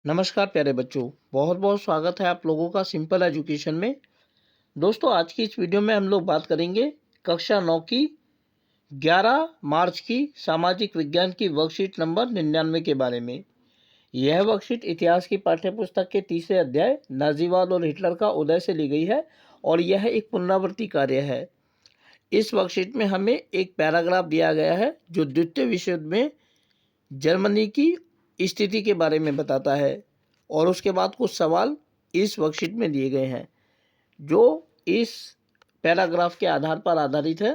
नमस्कार प्यारे बच्चों। बहुत बहुत स्वागत है आप लोगों का सिंपल एजुकेशन में। दोस्तों, आज की इस वीडियो में हम लोग बात करेंगे कक्षा 9 की 11 मार्च की सामाजिक विज्ञान की वर्कशीट नंबर 99 के बारे में। यह वर्कशीट इतिहास की पाठ्यपुस्तक के तीसरे अध्याय नाजीवाद और हिटलर का उदय से ली गई है और यह एक पुनरावृत्ति कार्य है। इस वर्कशीट में हमें एक पैराग्राफ दिया गया है जो द्वितीय विश्व युद्ध में जर्मनी की स्थिति के बारे में बताता है और उसके बाद कुछ सवाल इस वर्कशीट में दिए गए हैं जो इस पैराग्राफ के आधार पर आधारित है।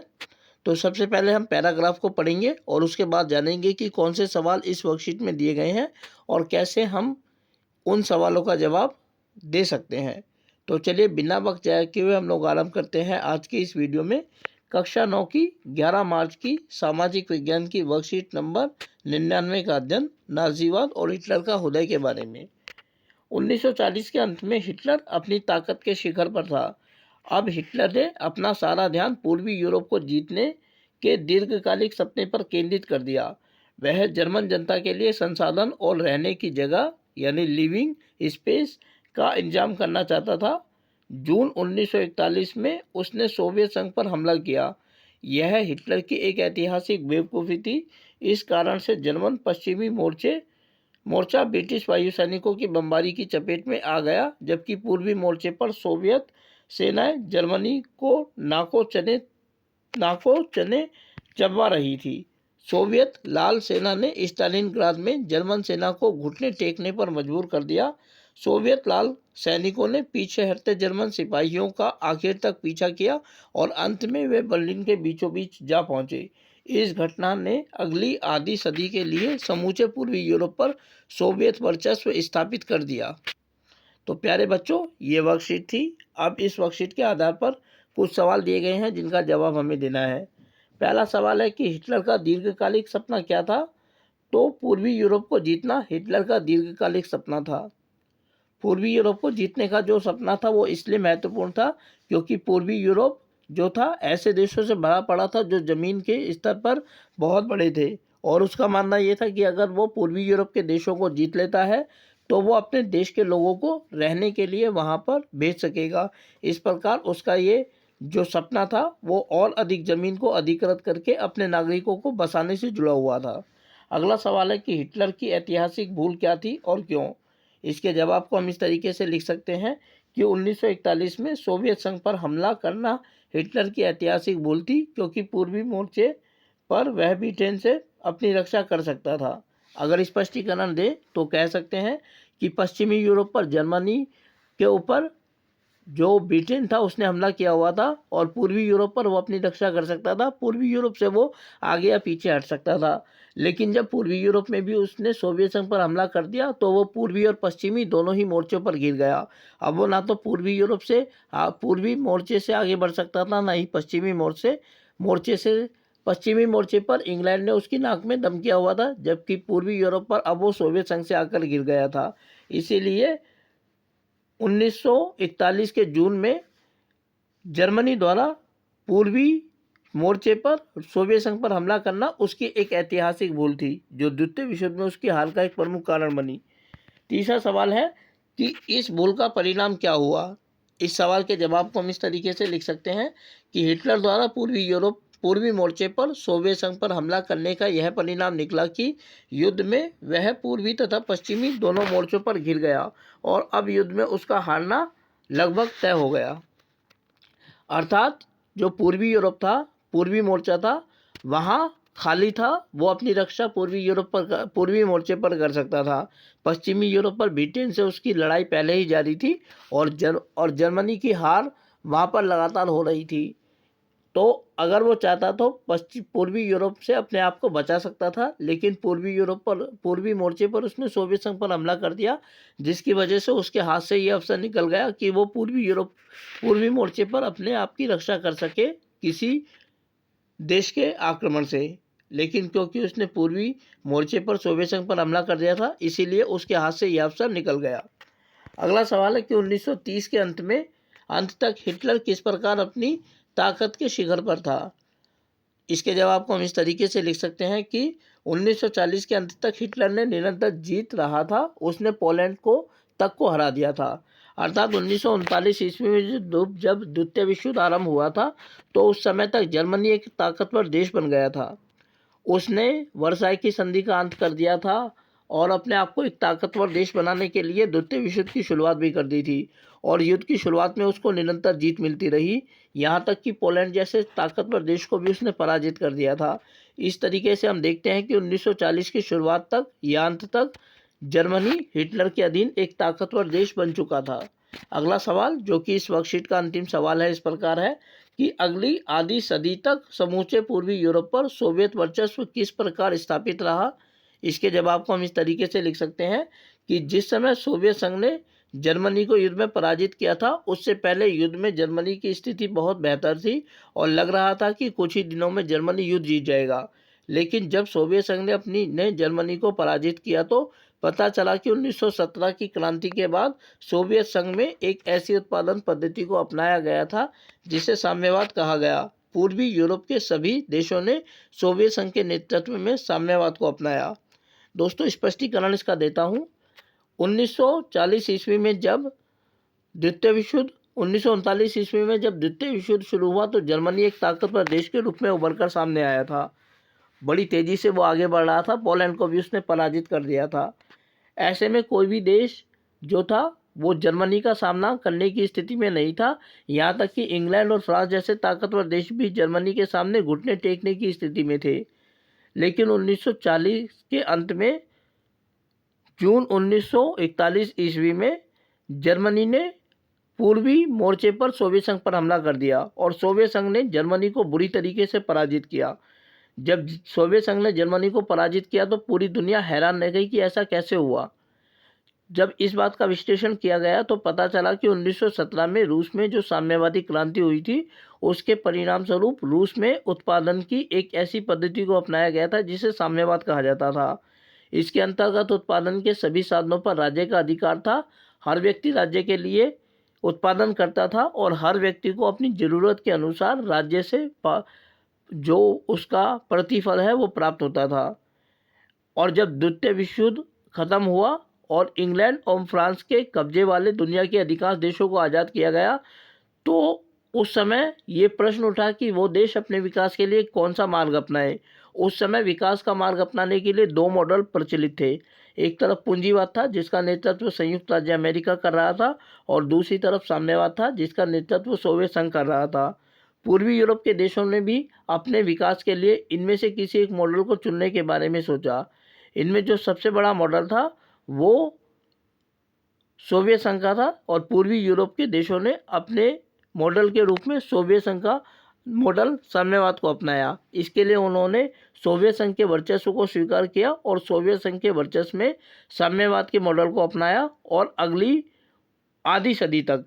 तो सबसे पहले हम पैराग्राफ को पढ़ेंगे और उसके बाद जानेंगे कि कौन से सवाल इस वर्कशीट में दिए गए हैं और कैसे हम उन सवालों का जवाब दे सकते हैं। तो चलिए बिना वक्त जाए किए हुए हम लोग आरंभ करते हैं आज की इस वीडियो में कक्षा 9 की 11 मार्च की सामाजिक विज्ञान की वर्कशीट नंबर 99 का अध्ययन नाजीवाद और हिटलर का उदय के बारे में। 1940 के अंत में हिटलर अपनी ताकत के शिखर पर था। अब हिटलर ने अपना सारा ध्यान पूर्वी यूरोप को जीतने के दीर्घकालिक सपने पर केंद्रित कर दिया। वह जर्मन जनता के लिए संसाधन और रहने की जगह यानी लिविंग स्पेस का इंतजाम करना चाहता था। जून 1941 में उसने सोवियत संघ पर हमला किया। यह हिटलर की एक ऐतिहासिक बेवकूफ़ी थी। इस कारण से जर्मन पश्चिमी मोर्चा ब्रिटिश वायुसैनिकों की बमबारी की चपेट में आ गया, जबकि पूर्वी मोर्चे पर सोवियत सेनाएं जर्मनी को नाको चने चबवा रही थी। सोवियत लाल सेना ने स्टालिनग्राद में जर्मन सेना को घुटने टेकने पर मजबूर कर दिया। सोवियत लाल सैनिकों ने पीछे हटते जर्मन सिपाहियों का आखिर तक पीछा किया और अंत में वे बर्लिन के बीचों बीच जा पहुंचे। इस घटना ने अगली आधी सदी के लिए समूचे पूर्वी यूरोप पर सोवियत वर्चस्व स्थापित कर दिया। तो प्यारे बच्चों, ये वर्कशीट थी। अब इस वर्कशीट के आधार पर कुछ सवाल दिए गए हैं जिनका जवाब हमें देना है। पहला सवाल है कि हिटलर का दीर्घकालिक सपना क्या था। तो पूर्वी यूरोप को जीतना हिटलर का दीर्घकालिक सपना था। पूर्वी यूरोप को जीतने का जो सपना था वो इसलिए महत्वपूर्ण था क्योंकि पूर्वी यूरोप जो था ऐसे देशों से भरा पड़ा था जो ज़मीन के स्तर पर बहुत बड़े थे और उसका मानना ये था कि अगर वो पूर्वी यूरोप के देशों को जीत लेता है तो वो अपने देश के लोगों को रहने के लिए वहाँ पर भेज सकेगा। इस प्रकार उसका ये जो सपना था वो और अधिक ज़मीन को अधिकृत करके अपने नागरिकों को बसाने से जुड़ा हुआ था। अगला सवाल है कि हिटलर की ऐतिहासिक भूल क्या थी और क्यों। इसके जवाब को हम इस तरीके से लिख सकते हैं कि 1941 में सोवियत संघ पर हमला करना हिटलर की ऐतिहासिक भूल थी क्योंकि पूर्वी मोर्चे पर वह ब्रिटेन से अपनी रक्षा कर सकता था। अगर स्पष्टीकरण दें तो कह सकते हैं कि पश्चिमी यूरोप पर जर्मनी के ऊपर जो ब्रिटेन था उसने हमला किया हुआ था और पूर्वी यूरोप पर वो अपनी रक्षा कर सकता था। पूर्वी यूरोप से वो आगे या पीछे हट सकता था। लेकिन जब पूर्वी यूरोप में भी उसने सोवियत संघ पर हमला कर दिया तो वो पूर्वी और पश्चिमी दोनों ही मोर्चों पर गिर गया। अब वो ना तो पूर्वी यूरोप से पूर्वी मोर्चे से आगे बढ़ सकता था, ना ही पश्चिमी मोर्चे से पश्चिमी मोर्चे पर इंग्लैंड ने उसकी नाक में दम किया हुआ था, जबकि पूर्वी यूरोप पर अब वो सोवियत संघ से आकर गिर गया था। इसीलिए 1941 के जून में जर्मनी द्वारा पूर्वी मोर्चे पर सोवियत संघ पर हमला करना उसकी एक ऐतिहासिक भूल थी जो द्वितीय विश्व युद्ध में उसकी हार का एक प्रमुख कारण बनी। तीसरा सवाल है कि इस भूल का परिणाम क्या हुआ। इस सवाल के जवाब को हम इस तरीके से लिख सकते हैं कि हिटलर द्वारा पूर्वी मोर्चे पर सोवियत संघ पर हमला करने का यह परिणाम निकला कि युद्ध में वह पूर्वी तथा पश्चिमी दोनों मोर्चों पर घिर गया और अब युद्ध में उसका हारना लगभग तय हो गया। अर्थात जो पूर्वी यूरोप था, पूर्वी मोर्चा था, वहाँ खाली था। वो अपनी रक्षा पूर्वी मोर्चे पर कर सकता था। पश्चिमी यूरोप पर ब्रिटेन से उसकी लड़ाई पहले ही जारी थी और जर्मनी की हार वहाँ पर लगातार हो रही थी। तो अगर वो चाहता तो पूर्वी यूरोप से अपने आप को बचा सकता था, लेकिन पूर्वी मोर्चे पर उसने सोवियत संघ पर हमला कर दिया, जिसकी वजह से उसके हाथ से ये अवसर निकल गया कि वो पूर्वी मोर्चे पर अपने आप की रक्षा कर सके किसी देश के आक्रमण से। लेकिन क्योंकि उसने पूर्वी मोर्चे पर सोवियत संघ पर हमला कर दिया था, इसीलिए उसके हाथ से यह अवसर निकल गया। अगला सवाल है कि 1930 के अंत तक हिटलर किस प्रकार अपनी ताकत के शिखर पर था। इसके जवाब को हम इस तरीके से लिख सकते हैं कि 1940 के अंत तक हिटलर ने निरंतर जीत रहा था, उसने पोलैंड को हरा दिया था। अर्थात 1939 ईस्वी में जब द्वितीय विश्व युद्ध आरंभ हुआ था तो उस समय तक जर्मनी एक ताकतवर देश बन गया था। उसने वर्साई की संधि का अंत कर दिया था और अपने आप को एक ताकतवर देश बनाने के लिए द्वितीय विश्व युद्ध की शुरुआत भी कर दी थी और युद्ध की शुरुआत में उसको निरंतर जीत मिलती रही, यहाँ तक कि पोलैंड जैसे ताकतवर देश को भी उसने पराजित कर दिया था। इस तरीके से हम देखते हैं कि 1940 की शुरुआत तक या अंत तक जर्मनी हिटलर के अधीन एक ताकतवर देश बन चुका था। अगला सवाल जो कि इस वर्कशीट का अंतिम सवाल है, इस प्रकार है कि अगली आधी सदी तक समूचे पूर्वी यूरोप पर सोवियत वर्चस्व किस प्रकार स्थापित रहा। इसके जवाब को हम इस तरीके से लिख सकते हैं कि जिस समय सोवियत संघ ने जर्मनी को युद्ध में पराजित किया था उससे पहले युद्ध में जर्मनी की स्थिति बहुत बेहतर थी और लग रहा था कि कुछ ही दिनों में जर्मनी युद्ध जीत जाएगा। लेकिन जब सोवियत संघ ने जर्मनी को पराजित किया तो पता चला कि 1917 की क्रांति के बाद सोवियत संघ में एक ऐसी उत्पादन पद्धति को अपनाया गया था जिसे साम्यवाद कहा गया। पूर्वी यूरोप के सभी देशों ने सोवियत संघ के नेतृत्व में साम्यवाद को अपनाया। दोस्तों स्पष्टीकरण इसका देता हूँ। 1940 ईस्वी में जब द्वितीय विश्व युद्ध 1939 ईस्वी में जब द्वितीय विश्व युद्ध शुरू हुआ तो जर्मनी एक ताकतवर देश के रूप में उभरकर सामने आया था। बड़ी तेजी से वो आगे बढ़ रहा था, पोलैंड को भी उसने पराजित कर दिया था। ऐसे में कोई भी देश जो था वो जर्मनी का सामना करने की स्थिति में नहीं था, यहाँ तक कि इंग्लैंड और फ्रांस जैसे ताकतवर देश भी जर्मनी के सामने घुटने टेकने की स्थिति में थे। लेकिन 1940 के अंत में जून 1941 ईस्वी में जर्मनी ने पूर्वी मोर्चे पर सोवियत संघ पर हमला कर दिया और सोवियत संघ ने जर्मनी को बुरी तरीके से पराजित किया। जब सोवियत संघ ने जर्मनी को पराजित किया तो पूरी दुनिया हैरान रह गई कि ऐसा कैसे हुआ। जब इस बात का विश्लेषण किया गया तो पता चला कि 1917 में रूस में जो साम्यवादी क्रांति हुई थी उसके परिणाम स्वरूप रूस में उत्पादन की एक ऐसी पद्धति को अपनाया गया था जिसे साम्यवाद कहा जाता था। इसके अंतर्गत उत्पादन के सभी साधनों पर राज्य का अधिकार था। हर व्यक्ति राज्य के लिए उत्पादन करता था और हर व्यक्ति को अपनी ज़रूरत के अनुसार राज्य से जो उसका प्रतिफल है वो प्राप्त होता था। और जब द्वितीय विश्व युद्ध खत्म हुआ और इंग्लैंड और फ्रांस के कब्जे वाले दुनिया के अधिकांश देशों को आज़ाद किया गया तो उस समय ये प्रश्न उठा कि वो देश अपने विकास के लिए कौन सा मार्ग अपनाए। उस समय विकास का मार्ग अपनाने के लिए दो मॉडल प्रचलित थे। एक तरफ पूंजीवाद था जिसका नेतृत्व संयुक्त राज्य अमेरिका कर रहा था और दूसरी तरफ साम्यवाद था जिसका नेतृत्व सोवियत संघ कर रहा था। पूर्वी यूरोप के देशों ने भी अपने विकास के लिए इनमें से किसी एक मॉडल को चुनने के बारे में सोचा। इनमें जो सबसे बड़ा मॉडल था वो सोवियत संघ का था और पूर्वी यूरोप के देशों ने अपने मॉडल के रूप में सोवियत संघ का मॉडल साम्यवाद को अपनाया। इसके लिए उन्होंने सोवियत संघ के वर्चस्व को स्वीकार किया और सोवियत संघ के वर्चस्व में साम्यवाद के मॉडल को अपनाया और अगली आधी सदी तक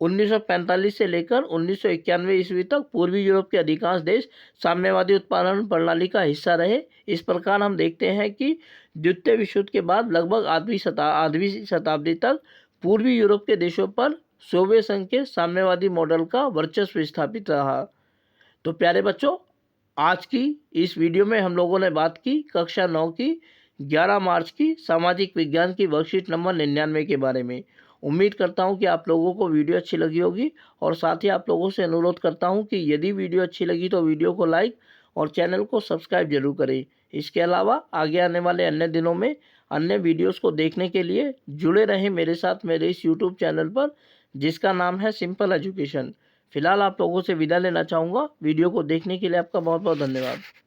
1945 से लेकर 1991 ईस्वी तक पूर्वी यूरोप के अधिकांश देश साम्यवादी उत्पादन प्रणाली का हिस्सा रहे। इस प्रकार हम देखते हैं कि द्वितीय विश्व युद्ध के बाद लगभग आठवीं शताब्दी तक पूर्वी यूरोप के देशों पर सोवियत संघ के साम्यवादी मॉडल का वर्चस्व स्थापित रहा। तो प्यारे बच्चों, आज की इस वीडियो में हम लोगों ने बात की कक्षा 9 की 11 मार्च की सामाजिक विज्ञान की वर्कशीट नंबर 99 के बारे में। उम्मीद करता हूं कि आप लोगों को वीडियो अच्छी लगी होगी और साथ ही आप लोगों से अनुरोध करता हूं कि यदि वीडियो अच्छी लगी तो वीडियो को लाइक और चैनल को सब्सक्राइब जरूर करें। इसके अलावा आगे आने वाले अन्य दिनों में अन्य वीडियोस को देखने के लिए जुड़े रहें मेरे साथ मेरे इस यूट्यूब चैनल पर जिसका नाम है सिंपल एजुकेशन। फिलहाल आप लोगों से विदा लेना चाहूँगा। वीडियो को देखने के लिए आपका बहुत बहुत धन्यवाद।